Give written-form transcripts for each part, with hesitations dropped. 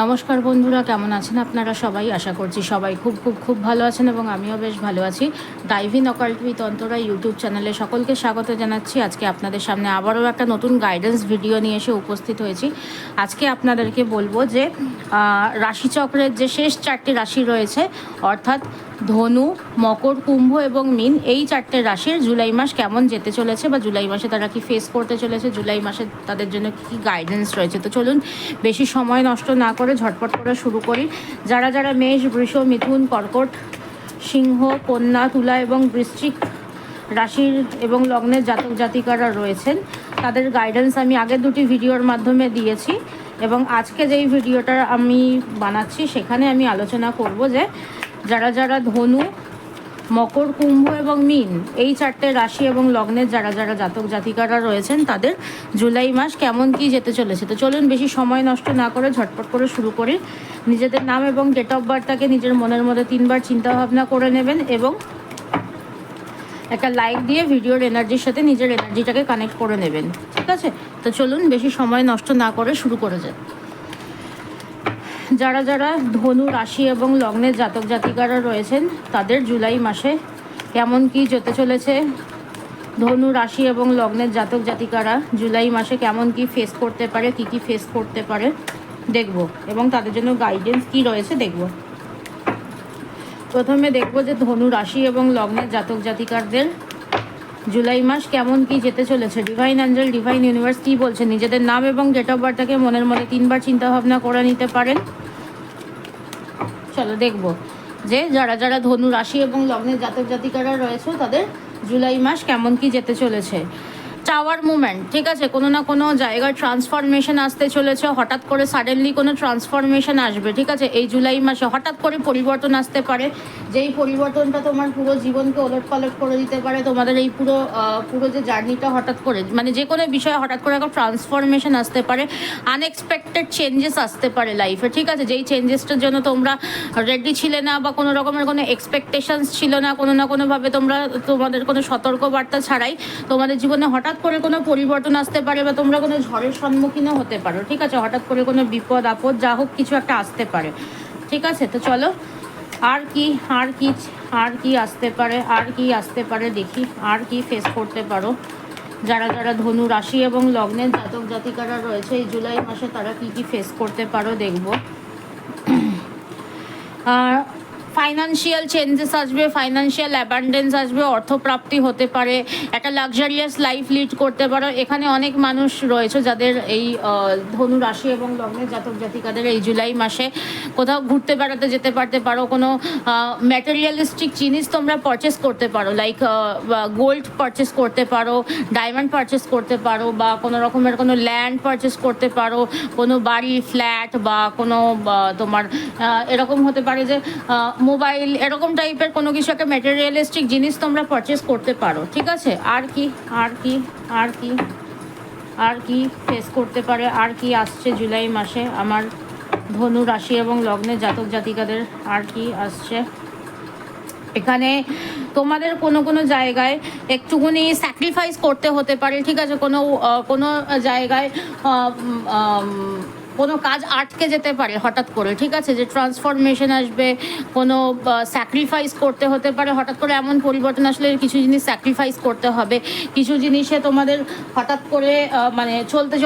নমস্কার বন্ধুরা, কেমন আছেন আপনারা সবাই? আশা করছি সবাই খুব খুব খুব ভালো আছেন এবং আমিও বেশ ভালো আছি। Dive in occult with Antara YouTube চ্যানেলে সকলকে স্বাগত জানাচ্ছি। আজকে আপনাদের সামনে আবারও একটা নতুন গাইডেন্স ভিডিও নিয়ে এসে উপস্থিত হয়েছি। আজকে আপনাদেরকে বলবো যে রাশিচক্রের যে শেষ 4টি রাশি রয়েছে, অর্থাৎ ধনু, মকর, কুম্ভ এবং মীন, এই 4টে রাশির জুলাই মাস কেমন যেতে চলেছে বা জুলাই মাসে তারা কি ফেস করতে চলেছে, জুলাই মাসে তাদের জন্য কী গাইডেন্স রয়েছে। তো চলুন বেশি সময় নষ্ট না করে ঝটপট করে শুরু করি। যারা যারা মেষ, বৃষ, মিথুন, কর্কট, সিংহ, কন্যা, তুলা এবং বৃশ্চিক রাশির এবং লগ্নের জাতক জাতিকারা রয়েছেন, তাদের গাইডেন্স আমি আগের দুটি ভিডিওর মাধ্যমে দিয়েছি এবং আজকে যেই ভিডিওটা আমি বানাচ্ছি সেখানে আমি আলোচনা করব যে যারা যারা ধনু, মকর, কুম্ভ এবং মীন, এই 4টে রাশি এবং লগ্নের যারা যারা জাতক জাতিকারা রয়েছেন তাদের জুলাই মাস কেমন কি যেতে চলেছে। তো চলুন বেশি সময় নষ্ট না করে ঝটপট করে শুরু করি। নিজেদের নাম এবং ডেট অফ বার্থটাকে নিজের মনের মধ্যে 3বার চিন্তাভাবনা করে নেবেন এবং একটা লাইক দিয়ে ভিডিওর এনার্জির সাথে নিজের এনার্জিটাকে কানেক্ট করে নেবেন, ঠিক আছে? তো চলুন বেশি সময় নষ্ট না করে শুরু করে যাই। যারা যারা ধনু রাশি এবং লগ্নের জাতক জাতিকারা রয়েছেন তাদের জুলাই মাসে কেমন কি যেতে চলেছে, ধনু রাশি এবং লগ্নের জাতক জাতিকারা জুলাই মাসে কেমন কি ফেস করতে পারে, কি কি ফেস করতে পারে দেখব এবং তাদের জন্য গাইডেন্স কি রয়েছে দেখব। প্রথমে দেখব যে ধনু রাশি এবং লগ্নের জাতক জাতিকারদের জুলাই মাস কেমন কি যেতে চলেছে। ডিভাইন অ্যাঞ্জেল, ডিভাইন ইউনিভার্স কী বলছে? নিজেদের নাম এবং ডেট অফ বার্থটাকে মনের মধ্যে 3বার চিন্তাভাবনা করে নিতে পারেন। চলো দেখব যে যারা যারা ধনু রাশি এবং লগ্নের জাতক জাতিকারা রয়েছে তাদের জুলাই মাস কেমন কি যেতে চলেছে। টাওয়ার মুভমেন্ট, ঠিক আছে, কোনো না কোনো জায়গায় ট্রান্সফরমেশন আসতে চলেছে, হঠাৎ করে সাডেনলি কোনো ট্রান্সফরমেশন আসবে, ঠিক আছে। এই জুলাই মাসে হঠাৎ করে পরিবর্তন আসতে পারে, যেই পরিবর্তনটা তোমার পুরো জীবনকে ওলট পালট করে দিতে পারে। তোমাদের এই পুরো যে জার্নিটা হঠাৎ করে, মানে যে কোনো বিষয়ে হঠাৎ করে একটা ট্রান্সফরমেশন আসতে পারে, আনএক্সপেক্টেড চেঞ্জেস আসতে পারে লাইফে, ঠিক আছে। যেই চেঞ্জেসটার জন্য তোমরা রেডি ছিলে না বা কোনো রকমের কোনো এক্সপেকটেশনস ছিল না, কোনো না কোনোভাবে তোমাদের কোনো সতর্কবার্তা ছাড়াই তোমাদের জীবনে হঠাৎ করে কোনো পরিবর্তন আসতে পারে বা তোমরা কোনো ঝড়ের সম্মুখীনও হতে পারো, ঠিক আছে। হঠাৎ করে কোনো বিপদ আপদ যা হোক কিছু একটা আসতে পারে, ঠিক আছে। তো চলো আর কি আসতে পারে, আর কি আসতে পারে দেখি, আর কি ফেস করতে পারো যারা যারা ধনু রাশি এবং লগ্নের জাতক জাতিকারা রয়েছে এই জুলাই মাসে, তারা কি কি ফেস করতে পারো দেখব। ফাইন্যান্সিয়াল চেঞ্জেস আসবে, ফাইন্যান্সিয়াল অ্যাবান্ডেন্স আসবে, অর্থপ্রাপ্তি হতে পারে, একটা লাক্সারিয়াস লাইফ লিড করতে পারো। এখানে অনেক মানুষ রয়েছে যাদের এই ধনু রাশি এবং লগ্নের জাতক জাতিকাদের এই জুলাই মাসে কোথাও ঘুরতে বেড়াতে যেতে পারো, কোনো ম্যাটেরিয়ালিস্টিক জিনিস তোমরা পারচেস করতে পারো, লাইক গোল্ড পারচেস করতে পারো, ডায়মন্ড পারচেস করতে পারো বা কোনো রকমের কোনো ল্যান্ড পারচেস করতে পারো, কোনো বাড়ি, ফ্ল্যাট বা কোনো তোমার এরকম হতে পারে যে মোবাইল, এরকম টাইপের কোনো কিছু একটা ম্যাটেরিয়ালিস্টিক জিনিস তোমরা পারচেস করতে পারো, ঠিক আছে। আর কি ফেস করতে পারে, আর কি আসছে জুলাই মাসে আমার ধনু রাশি এবং লগ্নের জাতক জাতিকাদের, আর কি আসছে। এখানে তোমাদের কোনো কোনো জায়গায় একটুখানি স্যাক্রিফাইস করতে হতে পারে, ঠিক আছে। কোনো জায়গায় কোনো কাজ আটকে যেতে পারে হঠাৎ করে, ঠিক আছে, যে ট্রান্সফরমেশন আসবে, কোনো স্যাক্রিফাইস করতে হতে পারে। হঠাৎ করে এমন পরিবর্তন আসলে কিছু জিনিস স্যাক্রিফাইস করতে হবে, কিছু জিনিসে তোমাদের হঠাৎ করে মানে চলতে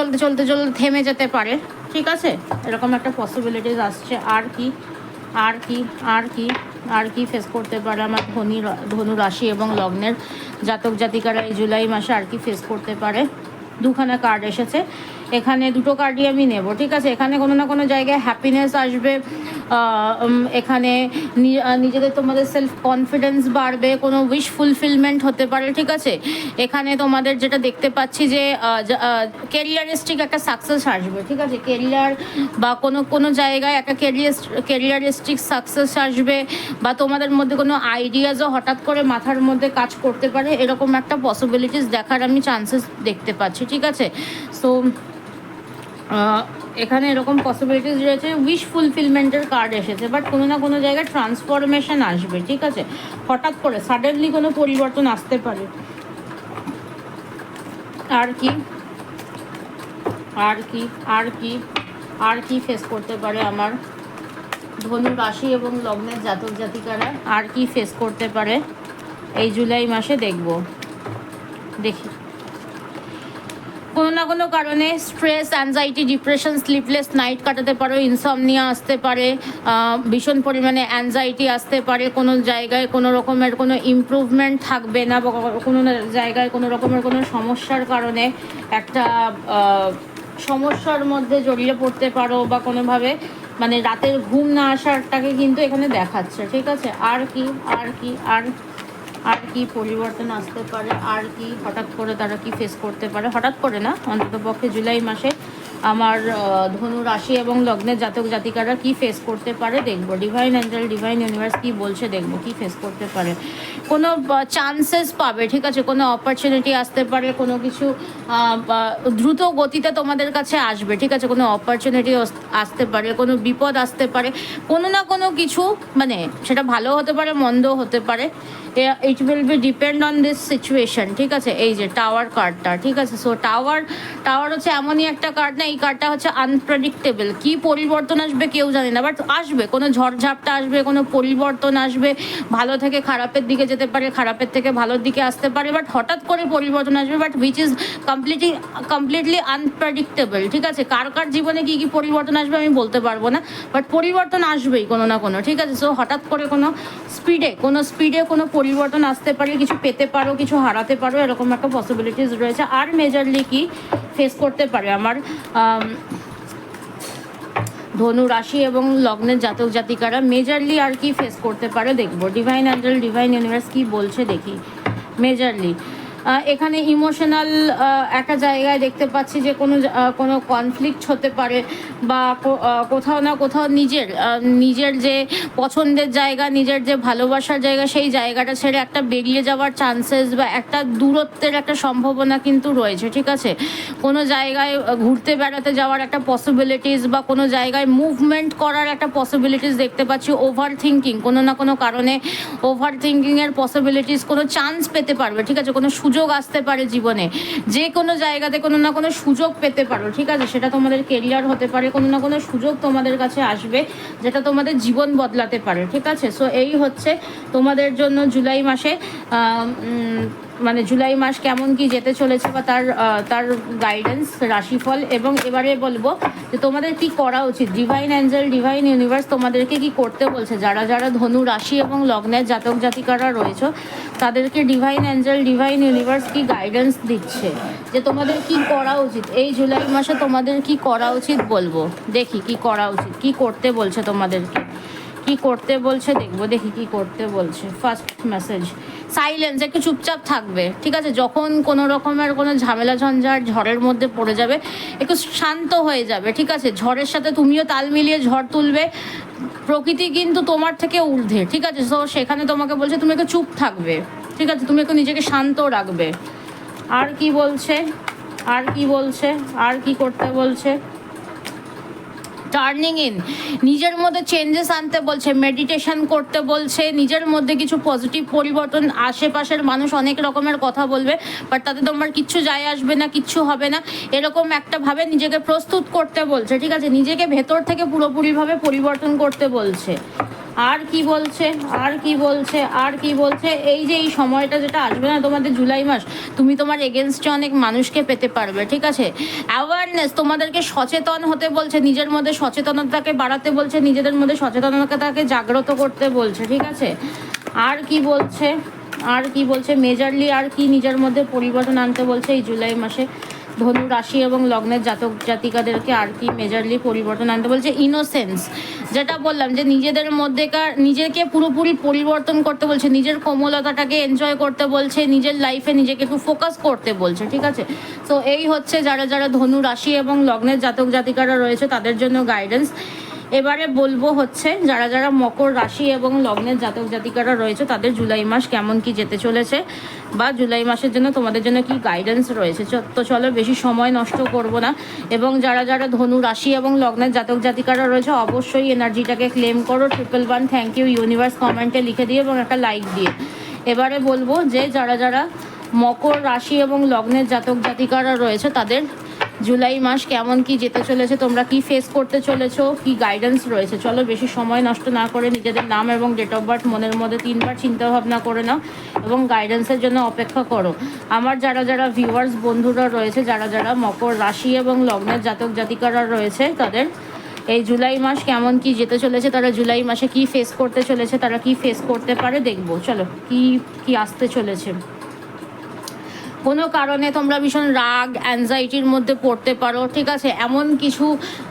থেমে যেতে পারে, ঠিক আছে। এরকম একটা পসিবিলিটিস আসছে। আর কি ফেস করতে পারে আমার ধনু রাশি এবং লগ্নের জাতক জাতিকারা এই জুলাই মাসে, আর কি ফেস করতে পারে। দুখানা কার্ড এসেছে, এখানে দুটো কার্ডই আমি নেব, ঠিক আছে। এখানে কোনো না কোনো জায়গায় হ্যাপিনেস আসবে, এখানে নিজেদের তোমাদের সেলফ কনফিডেন্স বাড়বে, কোনো উইশ ফুলফিলমেন্ট হতে পারে, ঠিক আছে। এখানে তোমাদের যেটা দেখতে পাচ্ছি যে কেরিয়ারিস্টিক একটা সাকসেস আসবে, ঠিক আছে। কেরিয়ার বা কোনো জায়গায় একটা কেরিয়ারিস্টিক সাকসেস আসবে বা তোমাদের মধ্যে কোনো আইডিয়াসও হঠাৎ করে মাথার মধ্যে কাজ করতে পারে, এরকম একটা পসিবিলিটিস দেখার আমি চান্সেস দেখতে পাচ্ছি, ঠিক আছে। সো এখানে এরকম পসিবিলিটিস রয়েছে। উইশ ফুলফিলমেন্টের কার্ড এসেছে, বাট কোনো না কোনো জায়গায় ট্রান্সফরমেশন আসবে, ঠিক আছে। হঠাৎ করে সাডেনলি কোনো পরিবর্তন আসতে পারে। আর কি আর কি ফেস করতে পারে আমার ধনু রাশি এবং লগ্নের জাতক জাতিকারা, আর কি ফেস করতে পারে এই জুলাই মাসে দেখি। কোনো না কোনো কারণে stress, anxiety, depression, sleepless night কাটাতে পারো, ইনসমনিয়া আসতে পারে, ভীষণ পরিমাণে অ্যাংজাইটি আসতে পারে, কোনো জায়গায় কোনো রকমের কোনো ইমপ্রুভমেন্ট থাকবে না, বা কোনো জায়গায় কোনো রকমের কোনো সমস্যার কারণে একটা সমস্যার মধ্যে জড়িয়ে পড়তে পারো, বা কোনোভাবে মানে রাতের ঘুম না আসারটাকে কিন্তু এখানে দেখাচ্ছে, ঠিক আছে। আর কি পরিবর্তন আসতে পারে, আর কি হঠাৎ করে তারা কি ফেস করতে পারে, হঠাৎ করে না, অন্ততপক্ষে জুলাই মাসে আমার ধনু রাশি এবং লগ্নের জাতক জাতিকারা কি ফেস করতে পারে দেখবো। ডিভাইন অ্যাঞ্জেল, ডিভাইন ইউনিভার্স কি বলছে দেখবো, কি ফেস করতে পারে। কোনো চান্সেস পাবে, ঠিক আছে, কোনো অপরচুনিটি আসতে পারে, কোনো কিছু দ্রুত গতিতে তোমাদের কাছে আসবে, ঠিক আছে, কোনো অপরচুনিটি আসতে পারে, কোনো বিপদ আসতে পারে, কোনো না কোনো কিছু, মানে সেটা ভালো হতে পারে, মন্দ হতে পারে, it will be depend on this situation, ঠিক আছে। এই যে টাওয়ার কার্ডটা, ঠিক আছে, সো টাওয়ার হচ্ছে এমনই একটা কার্ড না, এই কার্ডটা হচ্ছে আনপ্রেডিক্টেবল, কি পরিবর্তন আসবে কেউ জানে না, বাট আসবে, কোনো ঝড়ঝাপটা আসবে, কোনো পরিবর্তন আসবে, ভালো থেকে খারাপের দিকে যেতে পারে, খারাপের থেকে ভালোর দিকে আসতে পারে, বাট হঠাৎ করে পরিবর্তন আসবে, but which is completely unpredictable, ঠিক আছে। কার জীবনে কী পরিবর্তন আসবে আমি বলতে পারবো না, বাট পরিবর্তন আসবেই কোনো না কোনো, ঠিক আছে। সো হঠাৎ করে কোনো স্পিডে কোনো পরিবর্তন আসতে পারে, কিছু পেতে পারো, কিছু হারাতে পারো, এরকম একটা পসিবিলিটিস রয়েছে। আর মেজরলি কি ফেস করতে পারে আমার ধনু রাশি এবং লগ্নের জাতক জাতিকারা, মেজরলি আর কি ফেস করতে পারে দেখবো। ডিভাইন অ্যাঞ্জেল, ডিভাইন ইউনিভার্স কি বলছে দেখি। মেজরলি এখানে ইমোশনাল একটা জায়গায় দেখতে পাচ্ছি যে কোনো কনফ্লিক্ট হতে পারে, বা কোথাও না কোথাও নিজের যে পছন্দের জায়গা, নিজের যে ভালোবাসার জায়গা, সেই জায়গাটা ছেড়ে একটা বেরিয়ে যাওয়ার চান্সেস বা একটা দূরত্বের একটা সম্ভাবনা কিন্তু রয়েছে, ঠিক আছে। কোনো জায়গায় ঘুরতে বেড়াতে যাওয়ার একটা পসিবিলিটিস, বা কোনো জায়গায় মুভমেন্ট করার একটা পসিবিলিটিস দেখতে পাচ্ছি। ওভার থিঙ্কিং, কোনো না কোনো কারণে ওভার থিঙ্কিংয়ের পসিবিলিটিস, কোনো চান্স পেতে পারবে, ঠিক আছে, কোনো সুযোগ আসতে পারে জীবনে, যে কোনো জায়গাতে কোনো না কোনো সুযোগ পেতে পারো, ঠিক আছে। সেটা তোমাদের কেরিয়ার হতে পারে, কোনো না কোনো সুযোগ তোমাদের কাছে আসবে যেটা তোমাদের জীবন বদলাতে পারে, ঠিক আছে। সো এই হচ্ছে তোমাদের জন্য জুলাই মাসে মানে জুলাই মাস কেমন কি যেতে চলেছে, বা তার গাইডেন্স, রাশিফল। এবং এবারে বলবো যে তোমাদের কি করা উচিত। ডিভাইন অ্যাঞ্জেল, ডিভাইন ইউনিভার্স তোমাদেরকে কি করতে বলছে, যারা ধনু রাশি এবং লগ্নের জাতক জাতিকারা রয়েছে তাদেরকে ডিভাইন অ্যাঞ্জেল, ডিভাইন ইউনিভার্স কি গাইডেন্স দিচ্ছে যে তোমাদের কি করা উচিত এই জুলাই মাসে, তোমাদের কি করা উচিত বলবো। দেখি কি করা উচিত, কি করতে বলছে তোমাদেরকে, কি করতে বলছে দেখবো। দেখি কি করতে বলছে। ফার্স্ট মেসেজ, সাইলেন্স, একটু চুপচাপ থাকবে, ঠিক আছে। যখন কোনো রকমের কোনো ঝামেলা ঝঞ্ঝাট ঝড়ের মধ্যে পড়ে যাবে, একটু শান্ত হয়ে যাবে, ঠিক আছে। ঝড়ের সাথে তুমিও তাল মিলিয়ে ঝড় তুলবে, প্রকৃতি কিন্তু তোমার থেকে ঊর্ধ্বে, ঠিক আছে। তো সেখানে তোমাকে বলছে তুমি একটু চুপ থাকবে, ঠিক আছে, তুমি একটু নিজেকে শান্ত রাখবে। আর কি বলছে, আর কি বলছে, আর কি করতে বলছে। টার্নিং ইন, নিজের মধ্যে চেঞ্জেস আনতে বলছে, মেডিটেশন করতে বলছে, নিজের মধ্যে কিছু পজিটিভ পরিবর্তন। আশেপাশের মানুষ অনেক রকমের কথা বলবে, বাট তাতে তোমার কিচ্ছু যায় আসবে না, কিচ্ছু হবে না, এরকম একটা ভাবে নিজেকে প্রস্তুত করতে বলছে, ঠিক আছে। নিজেকে ভেতর থেকে পুরোপুরিভাবে পরিবর্তন করতে বলছে। আর কি বলছে, আর কি বলছে, আর কি বলছে। এই যে এই সময়টা যেটা আসবে না তোমাদের জুলাই মাস, তুমি তোমার এগেনস্টে অনেক মানুষকে পেতে পারবে, ঠিক আছে। অ্যাওয়ারনেস, তোমাদেরকে সচেতন হতে বলছে, নিজের মধ্যে সচেতনতাকে বাড়াতে বলছে, নিজেদের মধ্যে সচেতনতাকে জাগ্রত করতে বলছে, ঠিক আছে। আর কি বলছে, আর কি বলছে মেজরলি, আর কি নিজের মধ্যে পরিবর্তন আনতে বলছে এই জুলাই মাসে ধনু রাশি এবং লগ্নের জাতক জাতিকাদেরকে। আর কি মেজরলি পরিবর্তন আনতে বলছে। ইনোসেন্স, যেটা বললাম যে নিজেদের মধ্যেকার নিজেকে পুরোপুরি পরিবর্তন করতে বলছে, নিজের কোমলতাটাকে এনজয় করতে বলছে, নিজের লাইফে নিজেকে একটু ফোকাস করতে বলছে, ঠিক আছে। তো এই হচ্ছে যারা ধনু রাশি এবং লগ্নের জাতক জাতিকারা রয়েছে তাদের জন্য গাইডেন্স। এবারে বলবো হচ্ছে যারা মকর রাশি এবং লগ্নের জাতক জাতিকারা রয়েছে তাদের জুলাই মাস কেমন কি যেতে চলেছে, বা জুলাই মাসের জন্য তোমাদের জন্য কি গাইডেন্স রয়েছে। তো চলো বেশি সময় নষ্ট করব না। এবং যারা ধনু রাশি এবং লগ্নের জাতক জাতিকারা রয়েছে অবশ্যই এনার্জিটাকে ক্লেম করো। 111 থ্যাংক ইউ ইউনিভার্স কমেন্টে লিখে দিয়ে এবং একটা লাইক দিয়ে। এবারে বলবো যে যারা মকর রাশি এবং লগ্নের জাতক জাতিকারা রয়েছে তাদের জুলাই মাস কেমন কি যেতে চলেছে, তোমরা কি ফেস করতে চলেছো, কি গাইডেন্স রয়েছে। চলো বেশি সময় নষ্ট না করে নিজেদের নাম এবং ডেট অফ বার্থ মনের মধ্যে 3বার চিন্তা ভাবনা করে নাও এবং গাইডেন্সের জন্য অপেক্ষা করো। আমার যারা যারা ভিউয়ার্স বন্ধুরা রয়েছে, যারা যারা মকর রাশি এবং লগ্নের জাতক জাতিকারা রয়েছে, তাদের এই জুলাই মাস কেমন কি যেতে চলেছে, তারা জুলাই মাসে কি ফেস করতে চলেছে, তারা কি ফেস করতে পারে দেখবো। চলো কি কি আসতে চলেছে। কোনো কারণে তোমরা ভীষণ রাগ অ্যাংজাইটির মধ্যে পড়তে পারো, ঠিক আছে। এমন কিছু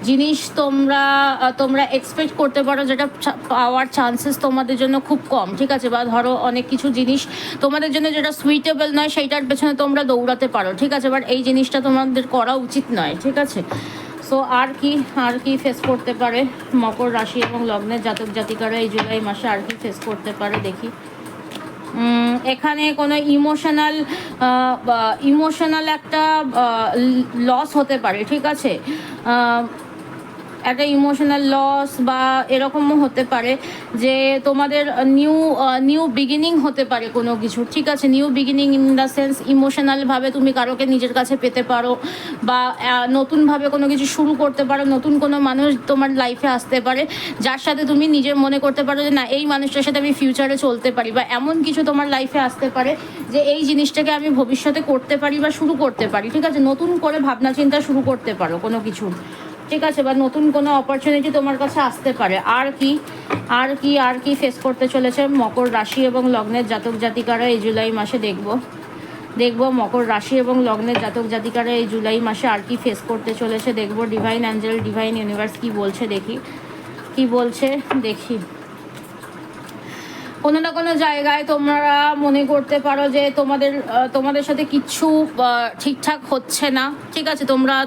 জিনিস তোমরা তোমরা এক্সপেক্ট করতে পারো যেটা পাওয়ার চান্সেস তোমাদের জন্য খুব কম, ঠিক আছে। বা ধরো অনেক কিছু জিনিস তোমাদের জন্য যেটা সুইটেবল নয় সেইটার পেছনে তোমরা দৌড়াতে পারো, ঠিক আছে। বাট এই জিনিসটা তোমাদের করা উচিত নয়, ঠিক আছে। সো আর কি ফেস করতে পারে মকর রাশি এবং লগ্নের জাতক জাতিকারা এই জুলাই মাসে, আর কি ফেস করতে পারে দেখি। এখানে কোনো ইমোশনাল একটা লস হতে পারে, ঠিক আছে। একটা ইমোশনাল লস বা এরকমও হতে পারে যে তোমাদের নিউ বিগিনিং হতে পারে কোনো কিছু, ঠিক আছে। New beginning in the sense ইমোশনালভাবে তুমি কারোকে নিজের কাছে পেতে পারো বা নতুনভাবে কোনো কিছু শুরু করতে পারো। নতুন কোনো মানুষ তোমার লাইফে আসতে পারে যার সাথে তুমি নিজের মনে করতে পারো যে না, এই মানুষটার সাথে আমি ফিউচারে চলতে পারি, বা এমন কিছু তোমার লাইফে আসতে পারে যে এই জিনিসটাকে আমি ভবিষ্যতে করতে পারি বা শুরু করতে পারি, ঠিক আছে। নতুন করে ভাবনা চিন্তা শুরু করতে পারো কোনো কিছু, ঠিক আছে। বা নতুন কোনো অপরচুনিটি তোমার কাছে আসতে পারে। আর কি ফেস করতে চলেছে মকর রাশি এবং লগ্নের জাতক জাতিকারা এই জুলাই মাসে দেখবো মকর রাশি এবং লগ্নের জাতক জাতিকারা এই জুলাই মাসে আর কি ফেস করতে চলেছে দেখবো। ডিভাইন অ্যাঞ্জেল, ডিভাইন ইউনিভার্স কি বলছে দেখি। কোনো না কোনো জায়গায় তোমরা মনে করতে পারো যে তোমাদের সাথে কিচ্ছু ঠিকঠাক হচ্ছে না, ঠিক আছে।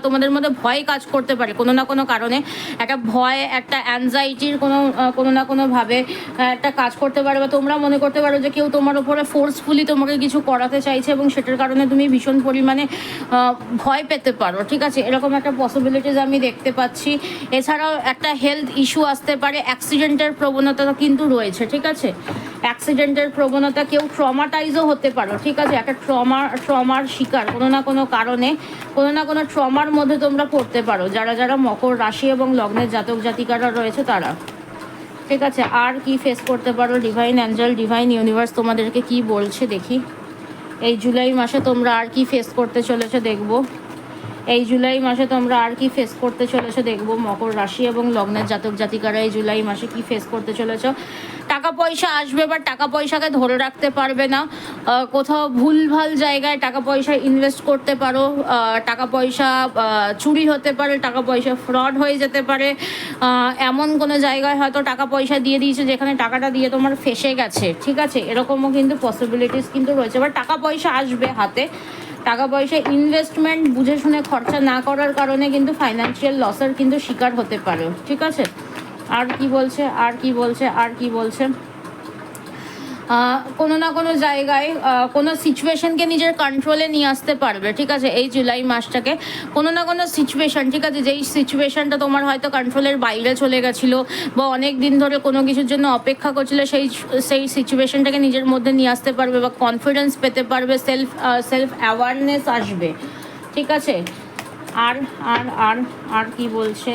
তোমাদের মধ্যে ভয় কাজ করতে পারে কোনো না কোনো কারণে। একটা ভয়, একটা অ্যাংজাইটির কোনো না কোনোভাবে একটা কাজ করতে পারে, বা তোমরা মনে করতে পারো যে কেউ তোমার উপরে ফোর্সফুলি তোমাকে কিছু করাতে চাইছে এবং সেটার কারণে তুমি ভীষণ পরিমাণে ভয় পেতে পারো, ঠিক আছে। এরকম একটা পসিবিলিটিস আমি দেখতে পাচ্ছি। এছাড়াও একটা হেলথ ইস্যু আসতে পারে, অ্যাক্সিডেন্টের প্রবণতা কিন্তু রয়েছে, ঠিক আছে। অ্যাক্সিডেন্টের প্রবণতা, কেউ ট্রমাটাইজও হতে পারো, ঠিক আছে। একটা ট্রমার শিকার কোনো না কোনো কারণে, কোনো না কোনো ট্রমার মধ্যে তোমরা পড়তে পারো যারা যারা মকর রাশি এবং লগ্নের জাতক জাতিকারা রয়েছে তারা, ঠিক আছে। আর কি ফেস করতে পারো ডিভাইন অ্যাঞ্জেল, ডিভাইন ইউনিভার্স তোমাদেরকে কি বলছে দেখি। এই জুলাই মাসে তোমরা আর কি ফেস করতে চলেছে দেখবো। এই জুলাই মাসে তোমরা আর কি ফেস করতে চলেছো দেখবো মকর রাশি এবং লগ্নের জাতক জাতিকারা এই জুলাই মাসে কি ফেস করতে চলেছো। টাকা পয়সা আসবে, বা টাকা পয়সাকে ধরে রাখতে পারবে না। কোথাও ভুলভাল জায়গায় টাকা পয়সা ইনভেস্ট করতে পারো, টাকা পয়সা চুরি হতে পারে, টাকা পয়সা ফ্রড হয়ে যেতে পারে। এমন কোনো জায়গায় হয়তো টাকা পয়সা দিয়ে দিয়েছে যেখানে টাকাটা দিয়ে তোমার ফেসে গেছে, ঠিক আছে। এরকমও কিন্তু পসিবিলিটিস কিন্তু রয়েছে। এবার টাকা পয়সা আসবে হাতে, টাকা পয়সা ইনভেস্টমেন্ট বুঝে শুনে খরচা না করার কারণে কিন্তু ফাইন্যান্সিয়াল লসের কিন্তু শিকার হতে পারে, ঠিক আছে। আর কি বলছে কোনো না কোনো জায়গায় কোনো সিচুয়েশনকে নিজের কন্ট্রোলে নিয়ে আসতে পারবে, ঠিক আছে। এই জুলাই মাসটাকে কোনো না কোনো সিচুয়েশন, ঠিক আছে, যেই সিচুয়েশনটা তোমার হয়তো কন্ট্রোলের বাইরে চলে গেছিলো বা অনেক দিন ধরে কোনো কিছুর জন্য অপেক্ষা করছিল, সেই সিচুয়েশনটাকে নিজের মধ্যে নিয়ে আসতে পারবে বা কনফিডেন্স পেতে পারবে, সেলফ অ্যাওয়ারনেস আসবে, ঠিক আছে। আর কি বলছে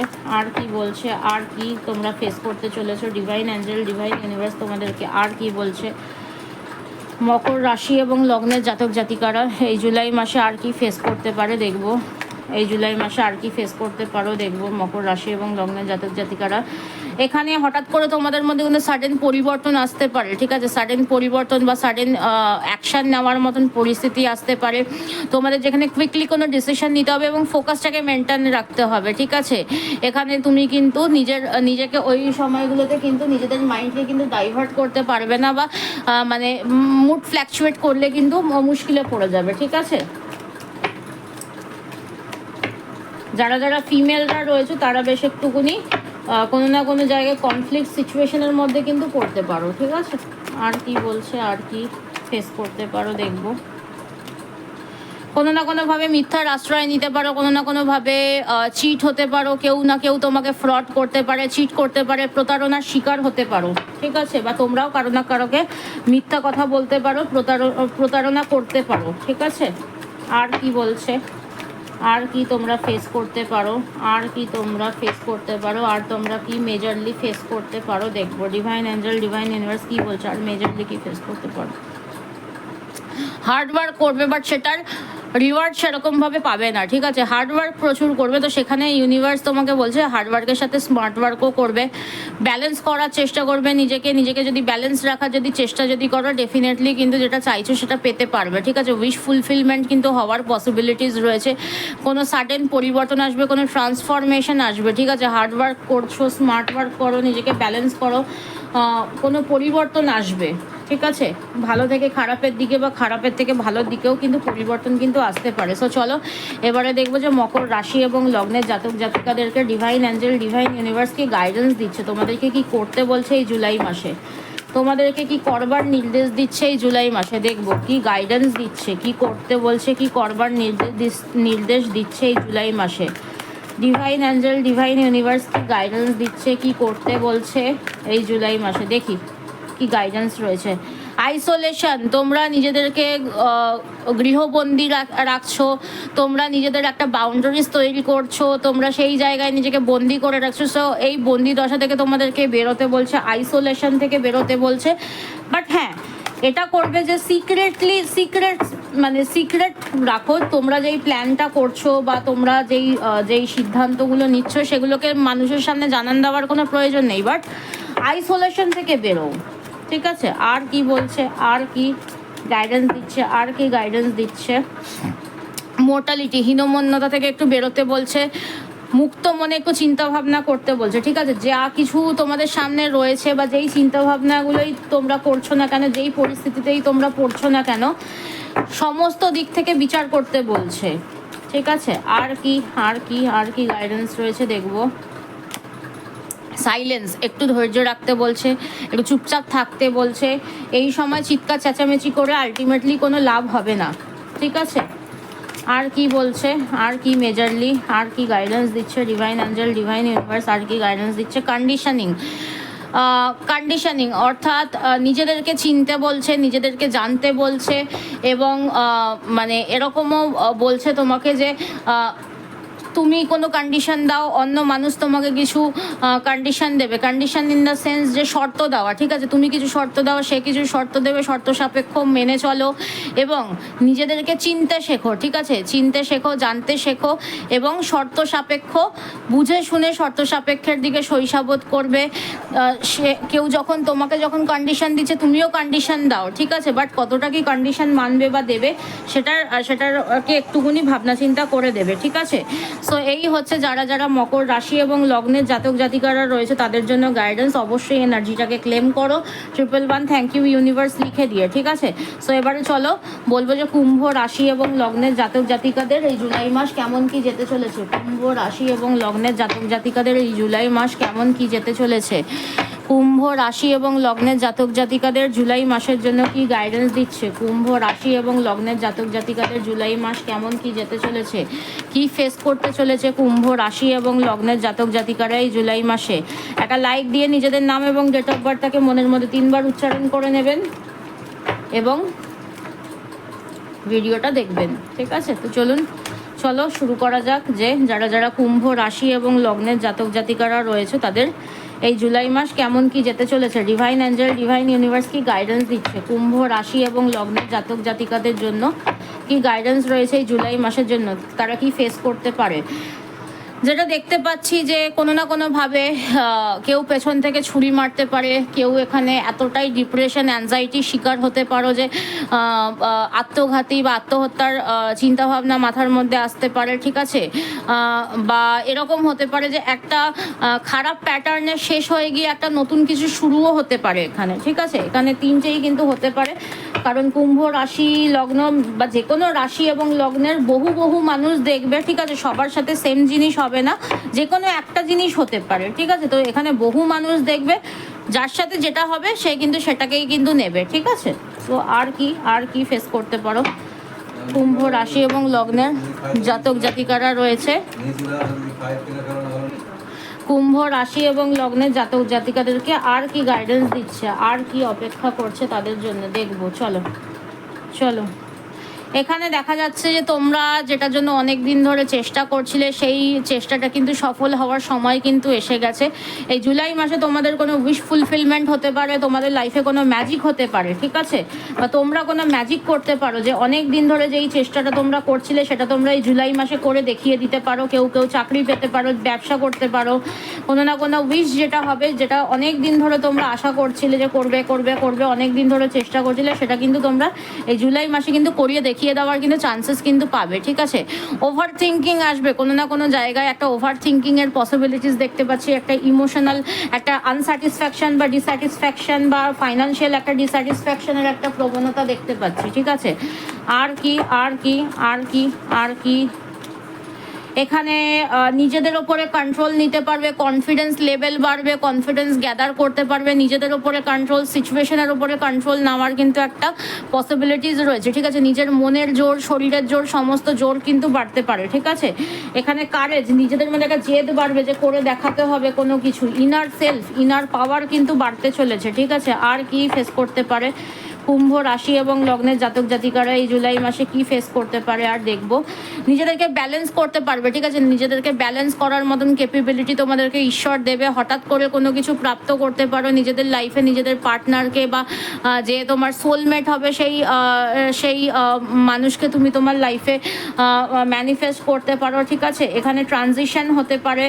আর কি তোমরা ফেস করতে চলেছো ডিভাইন অ্যাঞ্জেল, ডিভাইন ইউনিভার্স তোমাদেরকে আর কি বলছে। মকর রাশি এবং লগ্নের জাতক জাতিকারা এই জুলাই মাসে আর কি ফেস করতে পারে দেখবো। এই জুলাই মাসে আর কি ফেস করতে পারো দেখবো মকর রাশি এবং লগ্নের জাতক জাতিকারা। এখানে হঠাৎ করে তোমাদের মধ্যে কোনো সাডেন পরিবর্তন আসতে পারে, ঠিক আছে। সাডেন পরিবর্তন বা সাডেন অ্যাকশান নেওয়ার মতন পরিস্থিতি আসতে পারে তোমাদের, যেখানে কুইকলি কোনো ডিসিশন নিতে হবে এবং ফোকাসটাকে মেনটেন রাখতে হবে, ঠিক আছে। এখানে তুমি কিন্তু নিজেকে ওই সময়গুলোতে কিন্তু নিজেদের মাইন্ডকে কিন্তু ডাইভার্ট করতে পারবে না, বা মানে মুড ফ্ল্যাকচুয়েট করলে কিন্তু মুশকিলে পড়ে যাবে, ঠিক আছে। যারা যারা ফিমেলরা রয়েছে তারা বেশ একটুকুনি কোনো না কোনো জায়গায় কনফ্লিক্ট সিচুয়েশনের মধ্যে কিন্তু পড়তে পারো, ঠিক আছে। আর কি বলছে আর কি ফেস করতে পারো দেখবো। কোনো না কোনোভাবে মিথ্যার আশ্রয় নিতে পারো, কোনো না কোনোভাবে চিট হতে পারো, কেউ না কেউ তোমাকে ফ্রড করতে পারে, চিট করতে পারে, প্রতারণার শিকার হতে পারো, ঠিক আছে। বা তোমরাও কারো না কারোকে মিথ্যা কথা বলতে পারো, প্রতারণা করতে পারো, ঠিক আছে। আর কি বলছে আর কি তোমরা ফেস করতে পারো, আর কি তোমরা ফেস করতে পারো, আর তোমরা কি মেজরলি ফেস করতে পারো দেখবো। ডিভাইন অ্যাঞ্জেল, ডিভাইন ইউনিভার্স কি বলছে, আর মেজরলি কি ফেস করতে পারো। হার্ড ওয়ার্ক করবে, বাট সেটার রিওয়ার্ড সেরকমভাবে পাবে না, ঠিক আছে। হার্ড ওয়ার্ক প্রচুর করবে, তো সেখানে ইউনিভার্স তোমাকে বলছে হার্ড ওয়ার্কের সাথে স্মার্ট ওয়ার্কও করবে, ব্যালেন্স করার চেষ্টা করবে নিজেকে যদি ব্যালেন্স রাখার যদি চেষ্টা যদি করো, ডেফিনেটলি কিন্তু যেটা চাইছো সেটা পেতে পারবে, ঠিক আছে। উইশ ফুলফিলমেন্ট কিন্তু হওয়ার পসিবিলিটিস রয়েছে, কোনো সাডেন পরিবর্তন আসবে, কোনো ট্রান্সফরমেশন আসবে, ঠিক আছে। হার্ড ওয়ার্ক করছো, স্মার্ট ওয়ার্ক করো, নিজেকে ব্যালেন্স করো, কোনো পরিবর্তন আসবে, ঠিক আছে। ভালো থেকে খারাপের দিকে বা খারাপের থেকে ভালোর দিকেও কিন্তু পরিবর্তন কিন্তু আসতে পারে। সো চলো এবারে দেখবো যে মকর রাশি এবং লগ্নের জাতক জাতিকাদেরকে ডিভাইন অ্যাঞ্জেল, ডিভাইন ইউনিভার্স কি গাইডেন্স দিচ্ছে, তোমাদেরকে কি করতে বলছে এই জুলাই মাসে, তোমাদেরকে কি করবার নির্দেশ দিচ্ছে এই জুলাই মাসে। দেখবো কি গাইডেন্স দিচ্ছে, কি করতে বলছে, কি করবার নির্দেশ দিচ্ছে এই জুলাই মাসে। ডিভাইন অ্যাঞ্জেল, ডিভাইন ইউনিভার্স কি গাইডেন্স দিচ্ছে, কি করতে বলছে এই জুলাই মাসে, দেখি কি গাইডেন্স রয়েছে। আইসোলেশন, তোমরা নিজেদেরকে গৃহবন্দী রাখছো, তোমরা নিজেদের একটা বাউন্ডারিজ তৈরি করছো, তোমরা সেই জায়গায় নিজেকে বন্দি করে রাখছো। সো এই বন্দি দশা থেকে তোমাদেরকে বেরোতে বলছে, আইসোলেশন থেকে বেরোতে বলছে। বাট হ্যাঁ, এটা করবে যে সিক্রেট রাখো, তোমরা যেই প্ল্যানটা করছো বা তোমরা যেই সিদ্ধান্তগুলো নিচ্ছ সেগুলোকে মানুষের সামনে জানান দেওয়ার কোনো প্রয়োজন নেই, বাট আইসোলেশন থেকে বেরো, ঠিক আছে। আর কি বলছে, আর কি গাইডেন্স দিচ্ছে, আর কি গাইডেন্স দিচ্ছে। মোর্টালিটি, হীনমন্যতা থেকে একটু বেরোতে বলছে, মুক্ত মনে একটু চিন্তাভাবনা করতে বলছে, ঠিক আছে। যা কিছু তোমাদের সামনে রয়েছে বা যেই চিন্তাভাবনাগুলোই তোমরা করছো না কেন, যেই পরিস্থিতিতেই তোমরা পড়ছো না কেন, সমস্ত দিক থেকে বিচার করতে বলছে, ঠিক আছে। আর কি, আর কি, আর কি গাইডেন্স রয়েছে দেখবো। সাইলেন্স, একটু ধৈর্য রাখতে বলছে, একটু চুপচাপ থাকতে বলছে। এই সময় চিৎকার চেঁচামেচি করে আলটিমেটলি কোনো লাভ হবে না, ঠিক আছে। আর কি বলছে, আর কি মেজরলি, আর কি গাইডেন্স দিচ্ছে ডিভাইন অ্যাঞ্জেল, ডিভাইন ইউনিভার্স, আর কি গাইডেন্স দিচ্ছে। কন্ডিশনিং অর্থাৎ নিজেদেরকে চিনতে বলছে, নিজেদেরকে জানতে বলছে, এবং মানে এরকমও বলছে তোমাকে যে তুমি কোনো কন্ডিশন দাও, অন্য মানুষ তোমাকে কিছু কন্ডিশন দেবে। কন্ডিশন ইন দ্য সেন্স যে শর্ত দেওয়া, ঠিক আছে। তুমি কিছু শর্ত দাও, সে কিছু শর্ত দেবে, শর্ত সাপেক্ষ মেনে চলো এবং নিজেদেরকে চিনতে শেখো, ঠিক আছে। চিনতে শেখো, জানতে শেখো এবং শর্ত সাপেক্ষ বুঝে শুনে শর্ত সাপেক্ষের দিকে সহিসাবোধ করবে। সে কেউ তোমাকে যখন কন্ডিশন দিচ্ছে, তুমিও কন্ডিশন দাও, ঠিক আছে। বাট কতটা কি কন্ডিশন মানবে বা দেবে সেটারকে একটুকুনি ভাবনা চিন্তা করে দেবে, ঠিক আছে। সো এই হচ্ছে যারা মকর রাশি এবং লগ্নের জাতক জাতিকারা রয়েছে তাদের জন্য গাইডেন্স। অবশ্যই এনার্জিটাকে ক্লেম করো, 111 থ্যাংক ইউ ইউনিভার্স লিখে দিয়ে, ঠিক আছে। সো এবারে চলো বলবো যে কুম্ভ রাশি এবং লগ্নের জাতক জাতিকাদের এই জুলাই মাস কেমন কি যেতে চলেছে। কুম্ভ রাশি এবং লগ্নের জাতক জাতিকাদের এই জুলাই মাস কেমন কি যেতে চলেছে। কুম্ভ রাশি এবং লগ্নের জাতক জাতিকাদের জুলাই মাসের জন্য কি গাইডেন্স দিচ্ছে। কুম্ভ রাশি এবং লগ্নের জাতক জাতিকাদের জুলাই মাস কেমন কি যেতে চলেছে, কি ফেস করতে চলেছে কুম্ভ রাশি এবং লগ্নের জাতক জাতিকারা এই জুলাই মাসে। একটা লাইক দিয়ে নিজেদের নাম এবং ডেট অফ বার্থটাকে মনের মধ্যে 3 বার উচ্চারণ করে নেবেন এবং ভিডিওটা দেখবেন, ঠিক আছে। তো চলো শুরু করা যাক যে যারা কুম্ভ রাশি এবং লগ্নের জাতক জাতিকারা রয়েছে তাদের এই জুলাই মাস কেমন কি যেতে চলেছে। ডিভাইন অ্যাঞ্জেল, ডিভাইন ইউনিভার্স কি গাইডেন্স দিচ্ছে কুম্ভ রাশি এবং লগ্নের জাতক জাতিকাদের জন্য, কি গাইডেন্স রয়েছে এই জুলাই মাসের জন্য, তারা কি ফেস করতে পারে। যেটা দেখতে পাচ্ছি যে কোনো না কোনোভাবে কেউ পেছন থেকে ছুরি মারতে পারে, কেউ এখানে এতটাই ডিপ্রেশন অ্যাংজাইটির শিকার হতে পারো যে আত্মঘাতী বা আত্মহত্যার চিন্তাভাবনা মাথার মধ্যে আসতে পারে, ঠিক আছে। বা এরকম হতে পারে যে একটা খারাপ প্যাটার্নে শেষ হয়ে গিয়ে একটা নতুন কিছু শুরুও হতে পারে এখানে, ঠিক আছে। এখানে তিনটেই কিন্তু হতে পারে, কারণ কুম্ভ রাশি লগ্ন বা যে কোনো রাশি এবং লগ্নের বহু মানুষ দেখবে, ঠিক আছে। সবার সাথে সেম জিনিস হবে না, যে কোনো একটা জিনিস হতে পারে, ঠিক আছে। তো এখানে বহু মানুষ দেখবে, যার সাথে যেটা হবে সে কিন্তু সেটাকেই কিন্তু নেবে, ঠিক আছে। তো আর কি ফেস করতে পারো কুম্ভ রাশি এবং লগ্নের জাতক জাতিকারা রয়েছে। কুম্ভ রাশি এবং লগ্নের জাতক জাতিকাদেরকে আর কি গাইডেন্স দিচ্ছে, আর কি অপেক্ষা করছে তাদের জন্য দেখবো। চলো এখানে দেখা যাচ্ছে যে তোমরা যেটার জন্য অনেক দিন ধরে চেষ্টা করছিলে সেই চেষ্টাটা কিন্তু সফল হওয়ার সময় কিন্তু এসে গেছে। এই জুলাই মাসে তোমাদের কোনো উইশ ফুলফিলমেন্ট হতে পারে, তোমাদের লাইফে কোনো ম্যাজিক হতে পারে, ঠিক আছে, বা তোমরা কোনো ম্যাজিক করতে পারো, যে অনেক দিন ধরে যেই চেষ্টাটা তোমরা করছিলে সেটা তোমরা এই জুলাই মাসে করে দেখিয়ে দিতে পারো। কেউ কেউ চাকরি পেতে পারো, ব্যবসা করতে পারো, কোনো না কোনো উইশ যেটা হবে, যেটা অনেক দিন ধরে তোমরা আশা করছিলে যে করবে করবে করবে, অনেক দিন ধরে চেষ্টা করছিলে, সেটা কিন্তু তোমরা এই জুলাই মাসে কিন্তু করিয়ে দেখিয়ে দেওয়ার কিন্তু চান্সেস কিন্তু পাবে, ঠিক আছে। ওভার থিঙ্কিং আসবে কোনো না কোনো জায়গায়, একটা ওভার থিঙ্কিংয়ের পসিবিলিটিস দেখতে পাচ্ছি, একটা ইমোশনাল একটা আনস্যাটিসফ্যাকশন বা ডিস্যাটিসফ্যাকশন বা ফাইন্যান্সিয়াল একটা ডিস্যাটিসফ্যাকশনের একটা প্রবণতা দেখতে পাচ্ছি, ঠিক আছে। আর কি আর কি আর কি আর কি এখানে নিজেদের ওপরে কন্ট্রোল নিতে পারবে, কনফিডেন্স লেভেল বাড়বে, কনফিডেন্স গ্যাদার করতে পারবে, নিজেদের ওপরে কন্ট্রোল, সিচুয়েশনের ওপরে কন্ট্রোল নেওয়ার কিন্তু একটা পসিবিলিটিস রয়েছে, ঠিক আছে। নিজের মনের জোর, শরীরের জোর, সমস্ত জোর কিন্তু বাড়তে পারে, ঠিক আছে। এখানে কারেজ, নিজেদের মধ্যে একটা জেদ বাড়বে যে করে দেখাতে হবে কোনো কিছু, ইনার সেলফ, ইনার পাওয়ার কিন্তু বাড়তে চলেছে, ঠিক আছে। আর কি ফেস করতে পারে কুম্ভ রাশি এবং লগ্নের জাতক জাতিকারা এই জুলাই মাসে কি ফেস করতে পারে আর দেখব। নিজেদেরকে ব্যালেন্স করতে পারবে, ঠিক আছে। নিজেদেরকে ব্যালেন্স করার মতন ক্যাপাবিলিটি তোমাদেরকে ঈশ্বর দেবে। হঠাৎ করে কোনো কিছু প্রাপ্ত করতে পারো নিজেদের লাইফে, নিজেদের পার্টনারকে বা যে তোমার সোলমেট হবে সেই মানুষকে তুমি তোমার লাইফে ম্যানিফেস্ট করতে পারো, ঠিক আছে। এখানে ট্রানজিশন হতে পারে,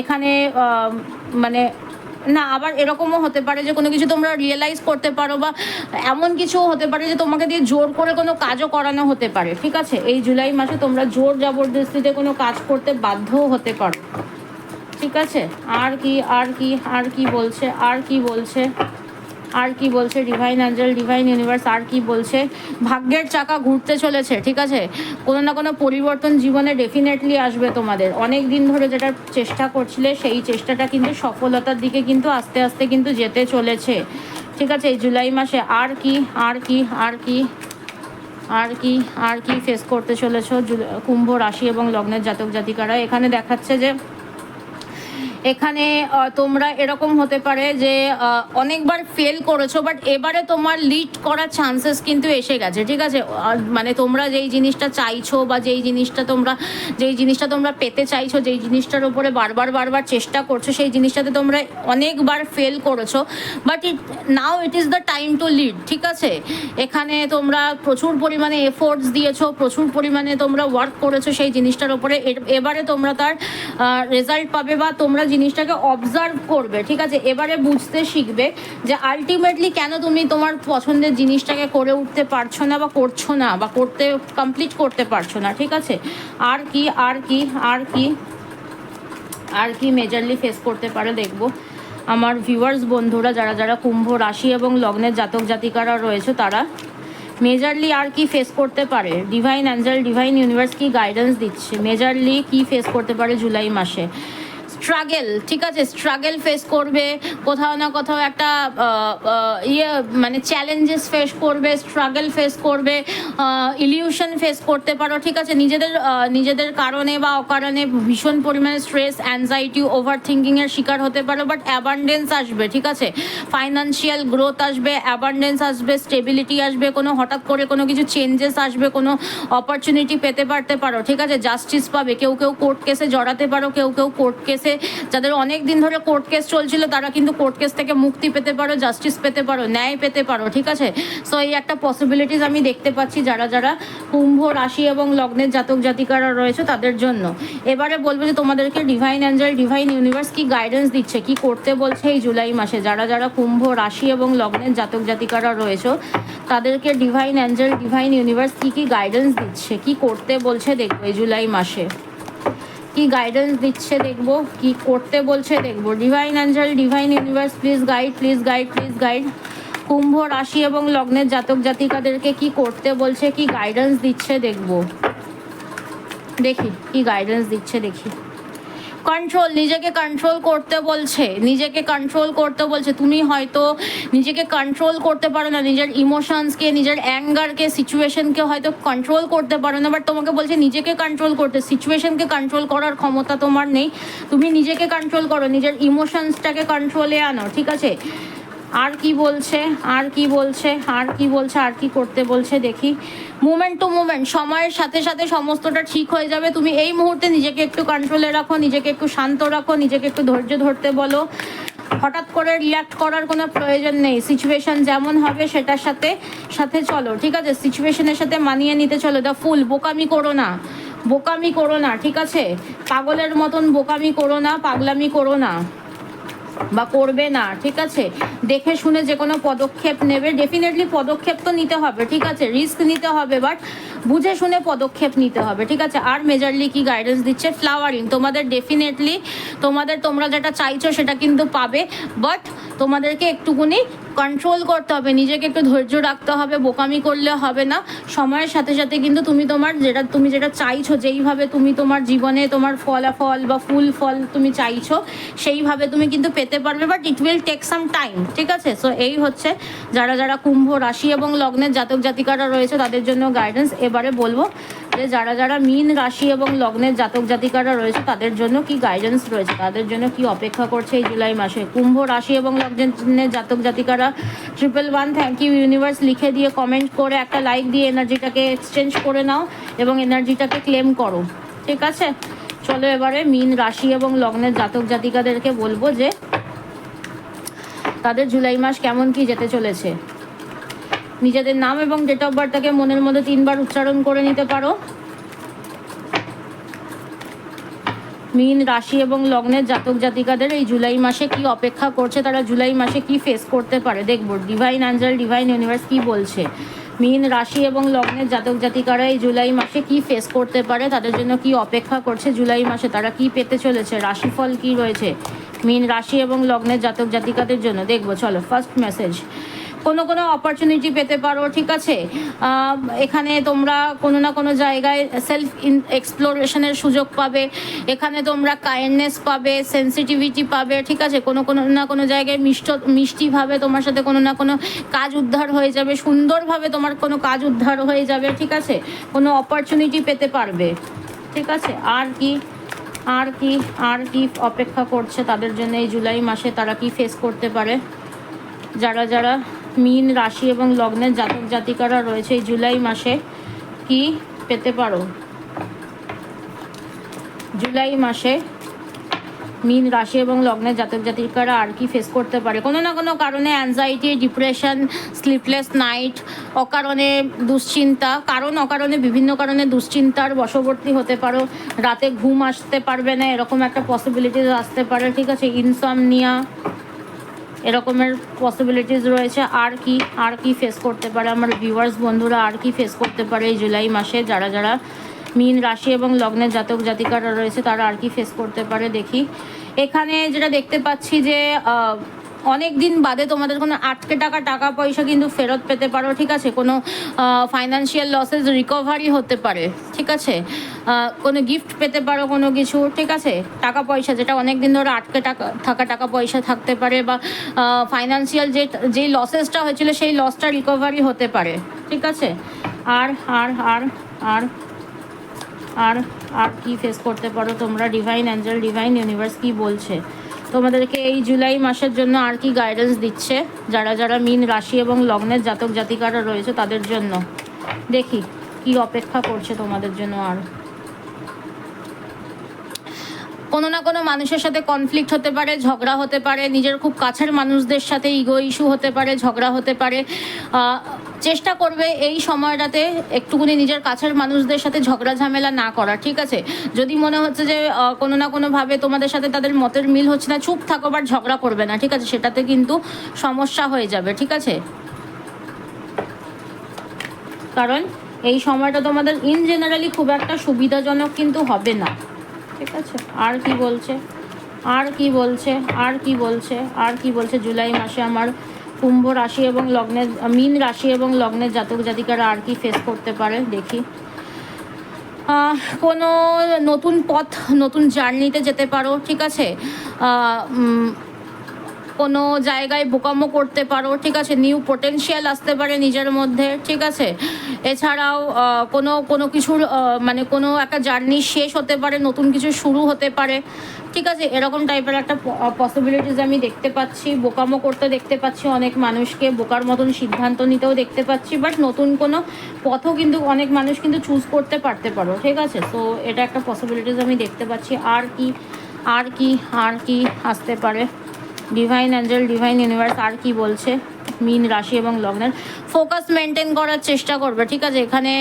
এখানে মানে না, আবার এরকমও হতে পারে যে কোনো কিছু তোমরা রিয়েলাইজ করতে পারো, বা এমন কিছু হতে পারে যে তোমাকে দিয়ে জোর করে কোনো কাজও করানো হতে পারে, ঠিক আছে। এই জুলাই মাসে তোমরা জোর জবরদস্তিতে কোনো কাজ করতে বাধ্যও হতে পারো, ঠিক আছে। আর কি আর কি আর কি বলছে, আর কি বলছে, আর কি বলছে ডিভাইন অ্যাঞ্জেল, ডিভাইন ইউনিভার্স, আর কি বলছে। ভাগ্যের চাকা ঘুরতে চলেছে, ঠিক আছে। কোনো না কোনো পরিবর্তন জীবনে ডেফিনেটলি আসবে তোমাদের। অনেক দিন ধরে যেটা চেষ্টা করছিলে সেই চেষ্টাটা কিন্তু সফলতার দিকে কিন্তু আস্তে আস্তে কিন্তু যেতে চলেছে, ঠিক আছে। এই জুলাই মাসে আর কি আর কি আর কি আর কি আর কি ফেস করতে চলেছ কুম্ভ রাশি এবং লগ্নের জাতক জাতিকারা। এখানে দেখাচ্ছে যে এখানে তোমরা এরকম হতে পারে যে অনেকবার ফেল করেছো, বাট এবারে তোমার লিড করার চান্সেস কিন্তু এসে গেছে, ঠিক আছে। মানে তোমরা যেই জিনিসটা চাইছো বা যেই জিনিসটা তোমরা পেতে চাইছো, যেই জিনিসটার উপরে বারবার চেষ্টা করছো, সেই জিনিসটাতে তোমরা অনেকবার ফেল করেছো, but now it is the time to lead, ঠিক আছে। এখানে তোমরা প্রচুর পরিমাণে এফোর্টস দিয়েছো, প্রচুর পরিমাণে তোমরা ওয়ার্ক করেছো সেই জিনিসটার উপরে। এবারে তোমরা তার রেজাল্ট পাবে বা তোমরা জিনিসটাকে অবজার্ভ করবে, ঠিক আছে। এবারে বুঝতে শিখবে যে আলটিমেটলি কেন তুমি তোমার পছন্দের জিনিসটাকে করে উঠতে পারছো না, বা করছো না, বা কমপ্লিট করতে পারছো না, ঠিক আছে। আর কি আর কি আর কি আর কি মেজরলি ফেস করতে পারে দেখবো আমার ভিউয়ার্স বন্ধুরা, যারা যারা কুম্ভ রাশি এবং লগ্নের জাতক জাতিকারা রয়েছে তারা মেজরলি আর কি ফেস করতে পারে। ডিভাইন অ্যাঞ্জেল, ডিভাইন ইউনিভার্স কি গাইডেন্স দিচ্ছে, মেজরলি কি ফেস করতে পারে জুলাই মাসে। স্ট্রাগেল, ঠিক আছে, স্ট্রাগল ফেস করবে, কোথাও না কোথাও একটা মানে চ্যালেঞ্জেস ফেস করবে, স্ট্রাগল ফেস করবে, ইলিউশন ফেস করতে পারো, ঠিক আছে। নিজেদের কারণে বা অকারণে ভীষণ পরিমাণে স্ট্রেস, অ্যাংজাইটি, ওভার থিঙ্কিংয়ের শিকার হতে পারো, বাট অ্যাবান্ডেন্স আসবে, ঠিক আছে। ফাইন্যান্সিয়াল গ্রোথ আসবে, অ্যাবান্ডেন্স আসবে, স্টেবিলিটি আসবে, কোনো হঠাৎ করে কোনো কিছু চেঞ্জেস আসবে, কোনো অপরচুনিটি পেতে পারো, ঠিক আছে। জাস্টিস পাবে, কেউ কোর্ট কেসে জড়াতে পারো, কেউ কোর্ট কেসে, যাদের অনেক দিন ধরে কোর্ট কেস চলছিল তারা কিন্তু কোর্ট কেস থেকে মুক্তি পেতে পারো, জাস্টিস পেতে পারো, ন্যায় পেতে পারো, ঠিক আছে। সো এই একটা পসিবিলিটিস আমি দেখতে পাচ্ছি যারা যারা কুম্ভ রাশি এবং লগ্নের জাতক জাতিকারা রয়েছে তাদের জন্য। এবারে বলবো যে তোমাদেরকে ডিভাইন অ্যাঞ্জেল, ডিভাইন ইউনিভার্স কি গাইডেন্স দিচ্ছে, কি করতে বলছে এই জুলাই মাসে। যারা যারা কুম্ভ রাশি এবং লগ্নের জাতক জাতিকারা রয়েছে তাদেরকে ডিভাইন অ্যাঞ্জেল, ডিভাইন ইউনিভার্স কি গাইডেন্স দিচ্ছে, কি করতে বলছে দেখবো এই জুলাই মাসে। কি গাইডেন্স দিচ্ছে দেখবো, কি করতে বলছে দেখবো। Divine angel, divine universe please guide, please guide, please guide. কুম্ভ রাশি এবং লগ্নের জাতক জাতিকাদেরকে কি করতে বলছে, কি গাইডেন্স দিচ্ছে দেখবো, দেখি কি গাইডেন্স দিচ্ছে দেখি। কন্ট্রোল, নিজেকে কন্ট্রোল করতে বলছে, নিজেকে কন্ট্রোল করতে বলছে। তুমি হয়তো নিজেকে কন্ট্রোল করতে পারো না, নিজের ইমোশনসকে, নিজের অ্যাঙ্গারকে, সিচুয়েশনকে হয়তো কন্ট্রোল করতে পারো না, বাট তোমাকে বলছে নিজেকে কন্ট্রোল করতে। সিচুয়েশনকে কন্ট্রোল করার ক্ষমতা তোমার নেই, তুমি নিজেকে কন্ট্রোল করো, নিজের ইমোশনসটাকে কন্ট্রোলে আনো, ঠিক আছে। আর কি বলছে, আর কি বলছে, আর কি বলছে, আর কি করতে বলছে দেখি। মুভমেন্ট টু মুভমেন্ট, সময়ের সাথে সাথে সমস্তটা ঠিক হয়ে যাবে। তুমি এই মুহূর্তে নিজেকে একটু কন্ট্রোলে রাখো, নিজেকে একটু শান্ত রাখো, নিজেকে একটু ধৈর্য ধরতে বলো। হঠাৎ করে রিয়াক্ট করার কোনো প্রয়োজন নেই। সিচুয়েশন যেমন হবে সেটার সাথে সাথে চলো, ঠিক আছে? সিচুয়েশনের সাথে মানিয়ে নিতে চলো। দ্য ফুল, বোকামি করো না, বোকামি করো না, ঠিক আছে? পাগলের মতন বোকামি করো না, পাগলামি করো না বা করবে না, ঠিক আছে? দেখে শুনে যে কোনো পদক্ষেপ নেবে। ডেফিনেটলি পদক্ষেপ তো নিতে হবে, ঠিক আছে? রিস্ক নিতে হবে, বাট বুঝে শুনে পদক্ষেপ নিতে হবে, ঠিক আছে? আর মেজরলি কি গাইডেন্স দিচ্ছে? ফ্লাওয়ারিং, তোমাদের ডেফিনেটলি তোমরা যেটা চাইছো সেটা কিন্তু পাবে, বাট তোমাদেরকে একটুকুনি কন্ট্রোল করতে হবে, নিজেকে একটু ধৈর্য রাখতে হবে, বোকামি করলে হবে না। সময়ের সাথে সাথে কিন্তু তুমি যেটা চাইছো, যেইভাবে তুমি তোমার জীবনে তোমার ফলাফল বা ফুল ফল তুমি চাইছো সেইভাবে তুমি কিন্তু পেতে পারবে, but it will take some time, ঠিক আছে? সো এই হচ্ছে যারা যারা কুম্ভ রাশি এবং লগ্নের জাতক জাতিকারা রয়েছে তাদের জন্য গাইডেন্স। এবারে বলবো যে যারা যারা মীন রাশি এবং লগ্নের জাতক জাতিকারা রয়েছে তাদের জন্য কি গাইডেন্স রয়েছে, তাদের জন্য কি অপেক্ষা করছে এই জুলাই মাসে। কুম্ভ রাশি এবং লগ্নের জাতক জাতিকারা 111 থ্যাংক ইউ ইউনিভার্স লিখে দিয়ে কমেন্ট করে একটা লাইক দিয়ে এনার্জিটাকে এক্সচেঞ্জ করে নাও এবং এনার্জিটাকে ক্লেম করো, ঠিক আছে? চলো এবারে মীন রাশি এবং লগ্নের জাতক জাতিকাদেরকে বলবো যে তাদের জুলাই মাস কেমন কি যেতে চলেছে। নিজেদের নাম এবং ডেট অফ বার্থটাকে মনের মধ্যে 3 বার উচ্চারণ করে নিতে পারো। মীন রাশি এবং লগ্নের জাতক জাতিকাদের এই জুলাই মাসে কি অপেক্ষা করছে, তারা জুলাই মাসে কি ফেস করতে পারে দেখব। ডিভাইন অ্যাঞ্জেল, ডিভাইন ইউনিভার্স কি বলছে। মীন রাশি এবং লগ্নের জাতক জাতিকারা এই জুলাই মাসে কি ফেস করতে পারে, তাদের জন্য কি অপেক্ষা করছে জুলাই মাসে, তারা কি পেতে চলেছে, রাশিফল কি রয়েছে মীন রাশি এবং লগ্নের জাতক জাতিকাদের জন্য দেখবো। চলো ফার্স্ট মেসেজ, কোনো অপরচুনিটি পেতে পারো, ঠিক আছে? এখানে তোমরা কোনো না কোনো জায়গায় সেলফ এক্সপ্লোরেশনের সুযোগ পাবে, এখানে তোমরা কাইন্ডনেস পাবে, সেন্সিটিভিটি পাবে, ঠিক আছে? কোনো না কোনো জায়গায় মিষ্টিভাবে তোমার সাথে কোনো না কোনো কাজ উদ্ধার হয়ে যাবে, সুন্দরভাবে তোমার কোনো কাজ উদ্ধার হয়ে যাবে, ঠিক আছে? কোনো অপরচুনিটি পেতে পারবে, ঠিক আছে? আর কি অপেক্ষা করছে তাদের জন্য এই জুলাই মাসে, তারা কি ফেস করতে পারে। যারা যারা মীন রাশি এবং লগ্নের জাতক জাতিকারা রয়েছে এই জুলাই মাসে কি পেতে পারো। জুলাই মাসে মীন রাশি এবং লগ্নের জাতক জাতিকারা আর কি ফেস করতে পারে। কোনো না কোনো কারণে অ্যাংজাইটি, ডিপ্রেশন, স্লিপলেস নাইট, অকারণে দুশ্চিন্তা, অকারণে বিভিন্ন কারণে দুশ্চিন্তার বশবর্তী হতে পারো, রাতে ঘুম আসতে পারবে না, এরকম একটা পসিবিলিটিস আসতে পারে, ঠিক আছে? ইনসমনিয়া, এরকমের পসিবিলিটিস রয়েছে। আর কি ফেস করতে পারে আমার ভিউয়ার্স বন্ধুরা, আর কি ফেস করতে পারে এই জুলাই মাসে যারা যারা মীন রাশি এবং লগ্নের জাতক জাতিকারা রয়েছে তারা আর কি ফেস করতে পারে দেখি। এখানে যেটা দেখতে পাচ্ছি যে অনেক দিন বাদে তোমাদের কোনো আটকে টাকা পয়সা কিন্তু ফেরত পেতে পারো, ঠিক আছে? কোনো ফাইন্যান্সিয়াল লসেস রিকভারি হতে পারে, ঠিক আছে? কোনো গিফট পেতে পারো কোনো কিছু, ঠিক আছে? টাকা পয়সা যেটা অনেক দিন ধরে আটকে টাকা পয়সা থাকতে পারে, বা ফাইন্যান্সিয়াল যে লসেসটা হয়েছিল সেই লসটা রিকভারি হতে পারে, ঠিক আছে? আর আর আর আর আর আর কি ফেস করতে পারো তোমরা। ডিভাইন অ্যাঞ্জেল, ডিভাইন ইউনিভার্স কি বলছে তোমাদেরকে এই জুলাই মাসের জন্য, আর কি গাইডেন্স দিচ্ছে যারা যারা মীন রাশি এবং লগ্নের জাতক জাতিকারা রয়েছে তাদের জন্য দেখি কি অপেক্ষা করছে তোমাদের জন্য। আর কোনো না কোনো মানুষের সাথে কনফ্লিক্ট হতে পারে, ঝগড়া হতে পারে, নিজের খুব কাছের মানুষদের সাথে ইগো ইস্যু হতে পারে, ঝগড়া হতে পারে। চেষ্টা করবে এই সময়টাতে একটুকুনি নিজের কাছের মানুষদের সাথে ঝগড়া ঝামেলা না করা, ঠিক আছে? যদি মনে হচ্ছে যে কোনো না কোনোভাবে তোমাদের সাথে তাদের মতের মিল হচ্ছে না, চুপ থাকো, বাট ঝগড়া করবে না, ঠিক আছে? সেটাতে কিন্তু সমস্যা হয়ে যাবে, ঠিক আছে? কারণ এই সময়টা তোমাদের ইন জেনারেলি খুব একটা সুবিধাজনক কিন্তু হবে না, ঠিক আছে? আর কি বলছে, আর কি বলছে, আর কি বলছে, আর কি বলছে জুলাই মাসে আমার কুম্ভ রাশি এবং লগ্নের মীন রাশি এবং লগ্নের জাতক জাতিকারা আর কি ফেস করতে পারে দেখি। কোনো নতুন পথ, নতুন জার্নিতে যেতে পারো, ঠিক আছে? কোনো জায়গায় বোকামো করতে পারো, ঠিক আছে, নিউ পোটেনশিয়াল আসতে পারে নিজের মধ্যে, ঠিক আছে। এছাড়াও কোনো কোনো কিছুর মানে কোনো একটা জার্নি শেষ হতে পারে, নতুন কিছু শুরু হতে পারে, ঠিক আছে, এরকম টাইপের একটা পসিবিলিটিস আমি দেখতে পাচ্ছি। বোকামো করতে দেখতে পাচ্ছি অনেক মানুষকে, বোকার মতন সিদ্ধান্ত নিতেও দেখতে পাচ্ছি, বাট নতুন কোনো পথও কিন্তু অনেক মানুষ কিন্তু চুজ করতে পারতে পারো, ঠিক আছে। তো এটা একটা পসিবিলিটিস আমি দেখতে পাচ্ছি। আর কি আর কি আর কি আসতে পারে, ডিভাইন অ্যাঞ্জেল, ডিভাইন ইউনিভার্স আর কি বলছে মীন রাশি এবং লগ্নের? ফোকাস মেনটেন করার চেষ্টা করবে, ঠিক আছে। এখানে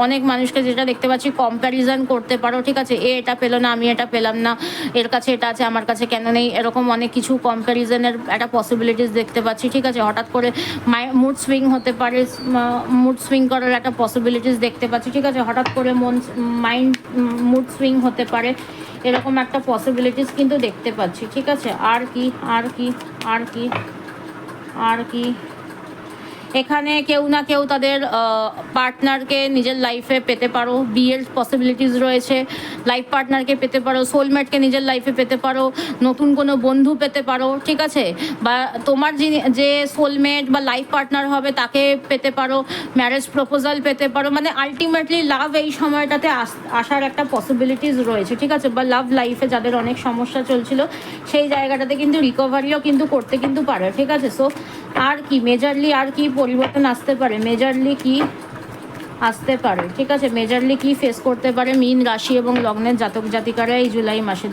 অনেক মানুষকে যেটা দেখতে পাচ্ছি, কম্প্যারিজন করতে পারো, ঠিক আছে। এটা পেলো না, আমি এটা পেলাম না, এর কাছে এটা আছে আমার কাছে কেন নেই, এরকম অনেক কিছু কম্প্যারিজনের একটা পসিবিলিটিস দেখতে পাচ্ছি, ঠিক আছে। হঠাৎ করে মুড সুইং হতে পারে, মুড সুইং করার একটা পসিবিলিটিস দেখতে পাচ্ছি, ঠিক আছে। হঠাৎ করে মাইন্ড মুড সুইং হতে পারে, এরকম একটা পসিবিলিটিস কিন্তু দেখতে পাচ্ছি, ঠিক আছে। আর কি আর কি আর কি আর কি এখানে কেউ না কেউ তাদের পার্টনারকে নিজের লাইফে পেতে পারো, বিয়ের পসিবিলিটিস রয়েছে, লাইফ পার্টনারকে পেতে পারো, সোলমেটকে নিজের লাইফে পেতে পারো, নতুন কোনো বন্ধু পেতে পারো, ঠিক আছে। বা তোমার যে সোলমেট বা লাইফ পার্টনার হবে তাকে পেতে পারো, ম্যারেজ প্রপোজাল পেতে পারো, মানে আলটিমেটলি লাভ এই সময়টাতে আসার একটা পসিবিলিটিস রয়েছে, ঠিক আছে। বা লাভ লাইফে যাদের অনেক সমস্যা চলছিল সেই জায়গাটাতে কিন্তু রিকভারিও কিন্তু করতে কিন্তু পারে, ঠিক আছে। সো আর কি মেজরলি আর কি পরিবর্তন আসতে পারে, মেজরলি কি আসতে পারে, ঠিক আছে। মেজরলি কি ফেস করতে পারে মীন রাশি এবং লগ্নের জাতক জাতিকারা এই জুলাই মাসে?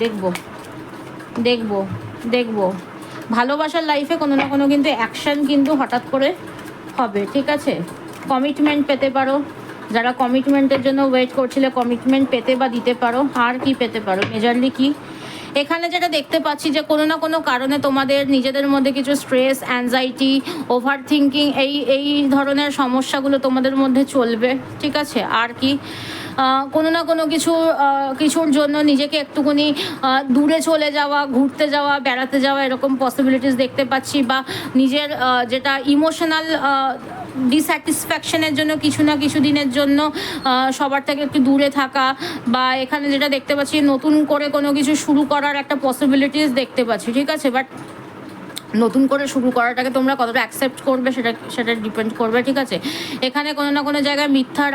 দেখব ভালোবাসার লাইফে কোনো না কোনো কিন্তু অ্যাকশন কিন্তু হঠাৎ করে হবে, ঠিক আছে। কমিটমেন্ট পেতে পারো, যারা কমিটমেন্টের জন্য ওয়েট করছিলে কমিটমেন্ট পেতে বা দিতে পারো। আর কি পেতে পারো মেজরলি কি? এখানে যেটা দেখতে পাচ্ছি যে কোনো না কোনো কারণে তোমাদের নিজেদের মধ্যে কিছু স্ট্রেস, অ্যাংজাইটি, ওভার থিঙ্কিং এই ধরনের সমস্যাগুলো তোমাদের মধ্যে চলবে, ঠিক আছে। আর কি কোনো না কোনো কিছুর জন্য নিজেকে একটুখানি দূরে চলে যাওয়া, ঘুরতে যাওয়া, বেড়াতে যাওয়া, এরকম পসিবিলিটিস দেখতে পাচ্ছি। বা নিজের যেটা ইমোশনাল ডিস্যাটিসফ্যাকশনের জন্য কিছু না কিছু দিনের জন্য সবার থেকে একটু দূরে থাকা, বা এখানে যেটা দেখতে পাচ্ছি নতুন করে কোনো কিছু শুরু করার একটা পসিবিলিটিস দেখতে পাচ্ছি, ঠিক আছে। বাট নতুন করে শুরু করাটাকে তোমরা কতটা অ্যাকসেপ্ট করবে সেটা ডিপেন্ড করবে, ঠিক আছে। এখানে কোনো না কোনো জায়গায় মিথ্যার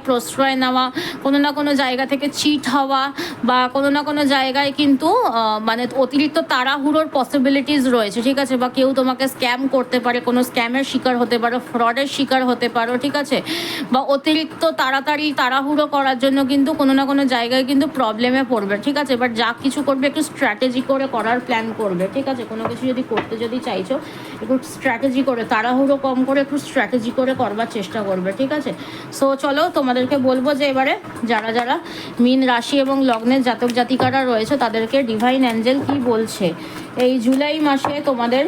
প্রশ্রয় নেওয়া, কোনো না কোনো জায়গা থেকে চিট হওয়া, বা কোনো না কোনো জায়গায় কিন্তু মানে অতিরিক্ত তাড়াহুড়োর পসিবিলিটিস রয়েছে, ঠিক আছে। বা কেউ তোমাকে স্ক্যাম করতে পারে, কোনো স্ক্যামের শিকার হতে পারো, ফ্রডের শিকার হতে পারো, ঠিক আছে। বা অতিরিক্ত তাড়াহুড়ো করার জন্য কিন্তু কোনো না কোনো জায়গায় কিন্তু প্রবলেমে পড়বে, ঠিক আছে। বাট যা কিছু করবে একটু স্ট্র্যাটেজি করে করার প্ল্যান করবে, ঠিক আছে। কোনো কিছু যদি চাইছো একটু স্ট্র্যাটেজি করে, তাড়াহুড়ো কম করে একটু স্ট্র্যাটেজি করে করবার চেষ্টা করবে, ঠিক আছে। সো চলো তোমাদেরকে বলবো যে এবারে যারা যারা মীন রাশি এবং লগ্নের জাতক জাতিকারা রয়েছে তাদেরকে ডিভাইন অ্যাঞ্জেল কি বলছে এই জুলাই মাসে তোমাদের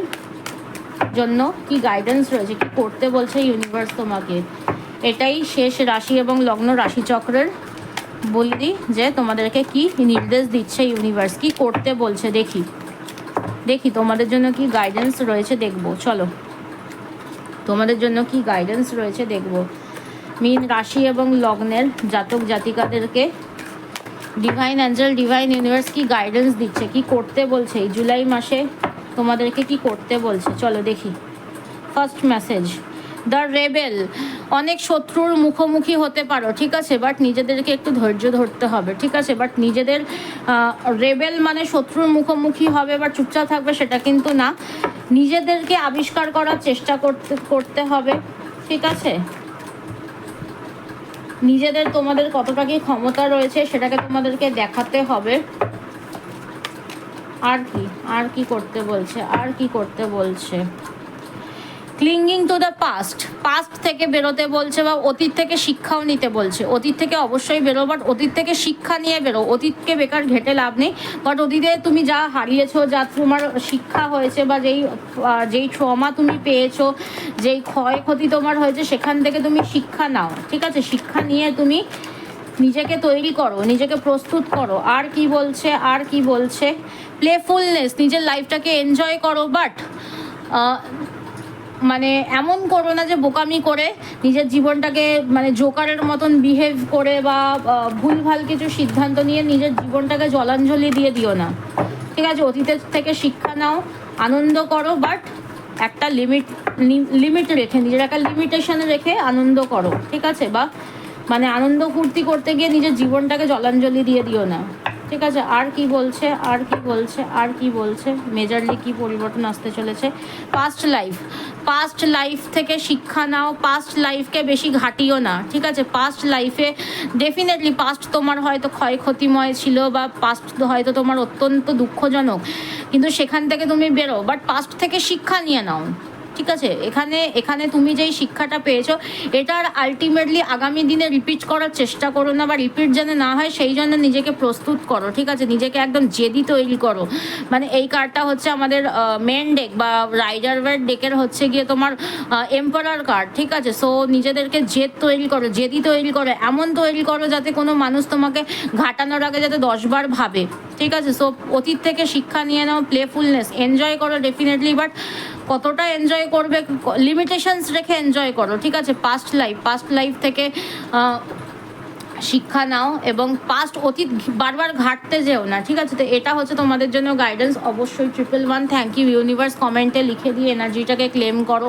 জন্য, কি গাইডেন্স রয়েছে, কি করতে বলছে ইউনিভার্স তোমাকে। এটাই শেষ রাশি এবং লগ্ন রাশিচক্রের বলি যে তোমাদেরকে কি নির্দেশ দিচ্ছে ইউনিভার্স, কি করতে বলছে। দেখি তোমাদের জন্য কি গাইডেন্স রয়েছে, দেখবো। চলো তোমাদের জন্য কি গাইডেন্স রয়েছে দেখবো। মীন রাশি এবং লগ্নের জাতক জাতিকাদেরকে ডিভাইন অ্যাঞ্জেল, ডিভাইন ইউনিভার্স কি গাইডেন্স দিচ্ছে, কি করতে বলছে এই জুলাই মাসে তোমাদেরকে কি করতে বলছে। চলো দেখি। First message, the rebel. অনেক শত্রুর মুখোমুখি হতে পারো, ঠিক আছে। বাট নিজেদেরকে একটু ধৈর্য ধরতে হবে, ঠিক আছে। বাট নিজেদের রেবেল মানে শত্রুর মুখোমুখি হবে বা চুপচাপ থাকবে সেটা কিন্তু না, নিজেদেরকে আবিষ্কার করার চেষ্টা করতে হবে, ঠিক আছে। তোমাদের কতটা কি ক্ষমতা রয়েছে সেটাকে তোমাদেরকে দেখাতে হবে। আর কি করতে বলছে ক্লিঙ্গিং টু দ্য পাস্ট থেকে বেরোতে বলছে, বা অতীত থেকে শিক্ষাও নিতে বলছে। অতীত থেকে অবশ্যই বেরো, বাট অতীত থেকে শিক্ষা নিয়ে বেরো। অতীতকে বেকার ঘেটে লাভ নেই, বাট অতীতে তুমি যা হারিয়েছো, যা তোমার শিক্ষা হয়েছে, বা যেই ট্রমা তুমি পেয়েছো, যেই ক্ষয়ক্ষতি তোমার হয়েছে, সেখান থেকে তুমি শিক্ষা নাও, ঠিক আছে। শিক্ষা নিয়ে তুমি নিজেকে তৈরি করো, নিজেকে প্রস্তুত করো। আর কি বলছে প্লেফুলনেস, নিজের লাইফটাকে এনজয় করো, বাট মানে এমন করো না যে বোকামি করে নিজের জীবনটাকে মানে জোকারের মতন বিহেভ করে বা ভুলভাল কিছু সিদ্ধান্ত নিয়ে নিজের জীবনটাকে জলাঞ্জলি দিয়ে দিও না, ঠিক আছে? অতীতের থেকে শিক্ষা নাও, আনন্দ করো, বাট একটা লিমিট রেখে, নিজের একটা লিমিটেশন রেখে আনন্দ করো, ঠিক আছে? বা মানে আনন্দ ফুর্তি করতে গিয়ে নিজের জীবনটাকে জলাঞ্জলি দিয়ে দিও না, ঠিক আছে? আর কি বলছে, আর কি বলছে, আর কি বলছে, মেজরলি কি পরিবর্তন আসতে চলেছে? পাস্ট লাইফ থেকে শিক্ষা নাও, পাস্ট লাইফকে বেশি ঘাটিও না, ঠিক আছে? পাস্ট লাইফে ডেফিনেটলি পাস্ট তোমার হয়তো ক্ষয়ক্ষতিময় ছিল, বা পাস্ট হয়তো তোমার অত্যন্ত দুঃখজনক, কিন্তু সেখান থেকে তুমি বেরো, বাট পাস্ট থেকে শিক্ষা নিয়ে নাও, ঠিক আছে? এখানে তুমি যেই শিক্ষাটা পেয়েছো, এটার আলটিমেটলি আগামী দিনে রিপিট করার চেষ্টা করো না, বা রিপিট যেন না হয় সেই জন্য নিজেকে প্রস্তুত করো, ঠিক আছে? নিজেকে একদম জেদি তৈরি করো। মানে এই কার্ডটা হচ্ছে আমাদের মেন ডেক বা রাইডারওয়ের ডেকের হচ্ছে গিয়ে তোমার এম্পারার কার্ড, ঠিক আছে? সো নিজেদেরকে জেদি তৈরি করো, এমন তৈরি করো যাতে কোনো মানুষ তোমাকে ঘাটানোর আগে যাতে 10 বার ভাবে, ঠিক আছে? সো অতীত থেকে শিক্ষা নিয়ে নাও, প্লেফুলনেস এনজয় করো ডেফিনেটলি, বাট কতটা এনজয় করবে, লিমিটেশনস রেখে এনজয় করো, ঠিক আছে? পাস্ট লাইফ থেকে শিক্ষা নাও, এবং অতীত বারবার ঘাটতে যেও না, ঠিক আছে? তো এটা হচ্ছে তোমাদের জন্য গাইডেন্স। অবশ্যই 111 থ্যাংক ইউ ইউনিভার্স, কমেন্টে লিখে দিয়ে এনার্জিটাকে ক্লেম করো,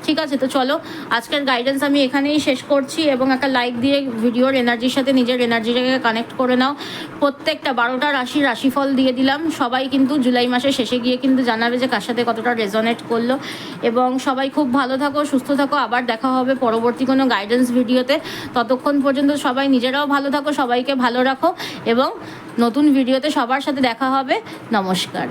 ঠিক আছে? তো চলো, আজকের গাইডেন্স আমি এখানেই শেষ করছি, এবং একটা লাইক দিয়ে ভিডিওর এনার্জির সাথে নিজের এনার্জিটাকে কানেক্ট করে নাও। প্রত্যেকটা 12টা রাশিফল দিয়ে দিলাম। সবাই কিন্তু জুলাই মাসের শেষে গিয়ে কিন্তু জানাবে যে কার সাথে কতটা রেজোনেট করলো, এবং সবাই খুব ভালো থাকো, সুস্থ থাকো। আবার দেখা হবে পরবর্তী কোনো গাইডেন্স ভিডিওতে। ততক্ষণ পর্যন্ত সবাই নিজেরাও ভালো থাকো, সবাইকে ভালো রাখো, এবং নতুন ভিডিওতে সবার সাথে দেখা হবে। নমস্কার।